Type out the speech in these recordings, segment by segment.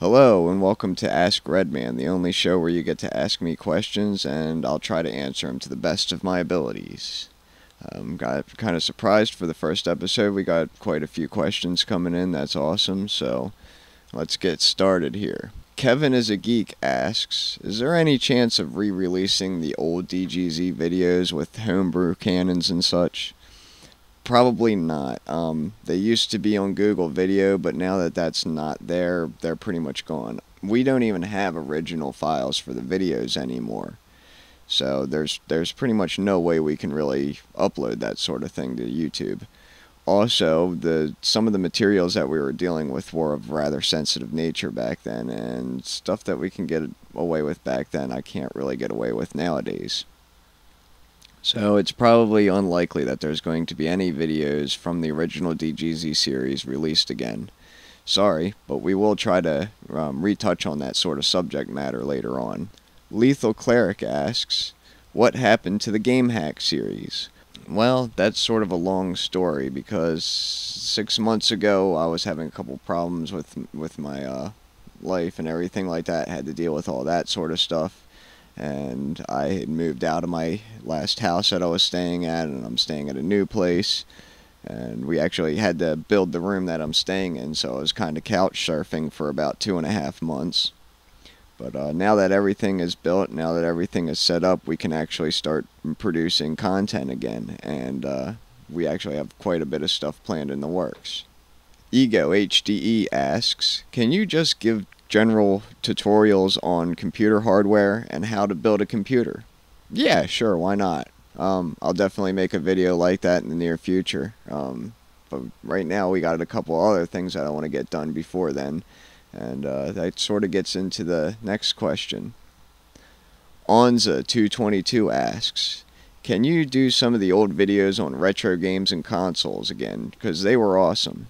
Hello and welcome to Ask Reddman, the only show where you get to ask me questions and I'll try to answer them to the best of my abilities. Got kind of surprised for the first episode. We got quite a few questions coming in. That's awesome. So let's get started here. Kevin is a Geek asks, is there any chance of re-releasing the old DGZ videos with homebrew cannons and such? Probably not. They used to be on Google Video, but now that that's not there, they're pretty much gone. We don't even have original files for the videos anymore. So there's pretty much no way we can really upload that sort of thing to YouTube. Also, some of the materials that we were dealing with were of rather sensitive nature back then, and stuff that we can get away with back then I can't really get away with nowadays. So it's probably unlikely that there's going to be any videos from the original DGZ series released again. Sorry, but we will try to retouch on that sort of subject matter later on. Lethal Cleric asks, what happened to the Gamehack series? Well, that's sort of a long story because 6 months ago I was having a couple problems with my life and everything like that. I had to deal with all that sort of stuff. And I had moved out of my last house that I was staying at, and I'm staying at a new place. And we actually had to build the room that I'm staying in, so I was kind of couch surfing for about 2.5 months. But now that everything is built, now that everything is set up, we can actually start producing content again. And we actually have quite a bit of stuff planned in the works. Ego HDE asks, can you just give general tutorials on computer hardware and how to build a computer? Yeah, sure, why not? I'll definitely make a video like that in the near future. But right now we got a couple other things that I want to get done before then. And that sort of gets into the next question. Onza222 asks, can you do some of the old videos on retro games and consoles again? Because they were awesome.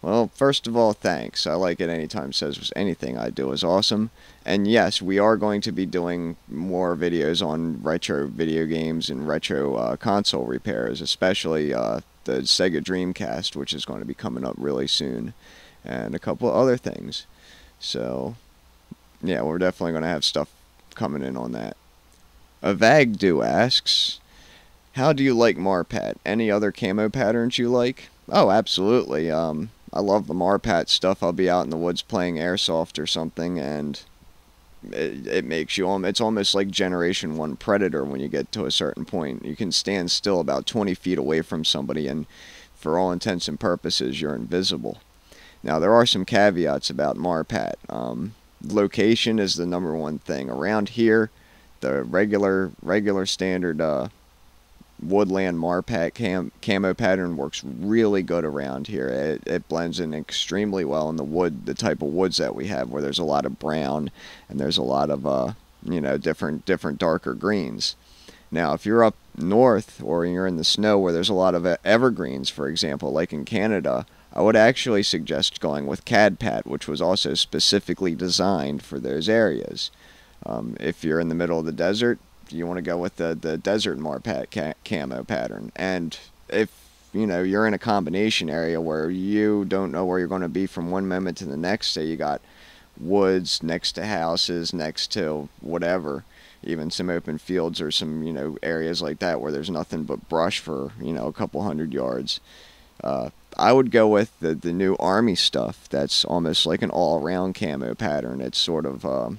Well, first of all, thanks. I like it anytime says anything I do is awesome. And yes, we are going to be doing more videos on retro video games and retro console repairs, especially the Sega Dreamcast, which is going to be coming up really soon, and a couple of other things. So, yeah, we're definitely going to have stuff coming in on that. Avagdu asks, how do you like Marpat? Any other camo patterns you like? Oh, absolutely. I love the Marpat stuff. I'll be out in the woods playing airsoft or something, and it makes you, it's almost like Generation 1 Predator when you get to a certain point. You can stand still about 20 feet away from somebody, and for all intents and purposes, you're invisible. Now, there are some caveats about Marpat. Location is the #1 thing. Around here, the regular standard woodland Marpat camo pattern works really good around here. It blends in extremely well in the type of woods that we have, where there's a lot of brown and there's a lot of different darker greens. Now, if you're up north or you're in the snow where there's a lot of evergreens, for example, like in Canada, I would actually suggest going with Cadpat, which was also specifically designed for those areas. If you're in the middle of the desert, you want to go with the desert Marpat camo pattern. And if you're in a combination area where you don't know where you're going to be from one moment to the next, say you got woods next to houses, next to whatever, even some open fields or some areas like that where there's nothing but brush for a couple hundred yards, I would go with the new Army stuff. That's almost like an all-around camo pattern. It's sort of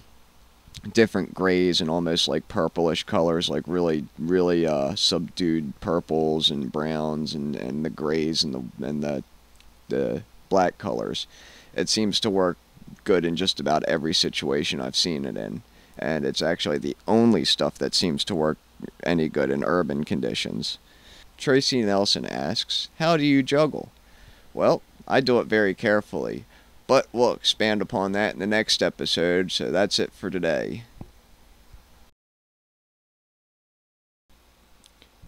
different grays and almost like purplish colors, like really subdued purples and browns and the grays and the black colors. It seems to work good in just about every situation I've seen it in, and it's actually the only stuff that seems to work any good in urban conditions. Tracy Nelson asks, how do you juggle? Well, I do it very carefully, but we'll expand upon that in the next episode, so that's it for today.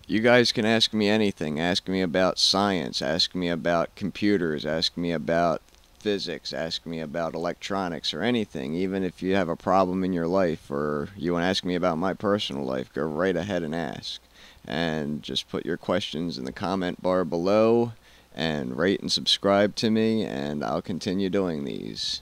You guys can ask me anything. Ask me about science, ask me about computers, ask me about physics, ask me about electronics or anything. Even if you have a problem in your life or you want to ask me about my personal life, go right ahead and ask. And just put your questions in the comment bar below and rate and subscribe to me, and I'll continue doing these.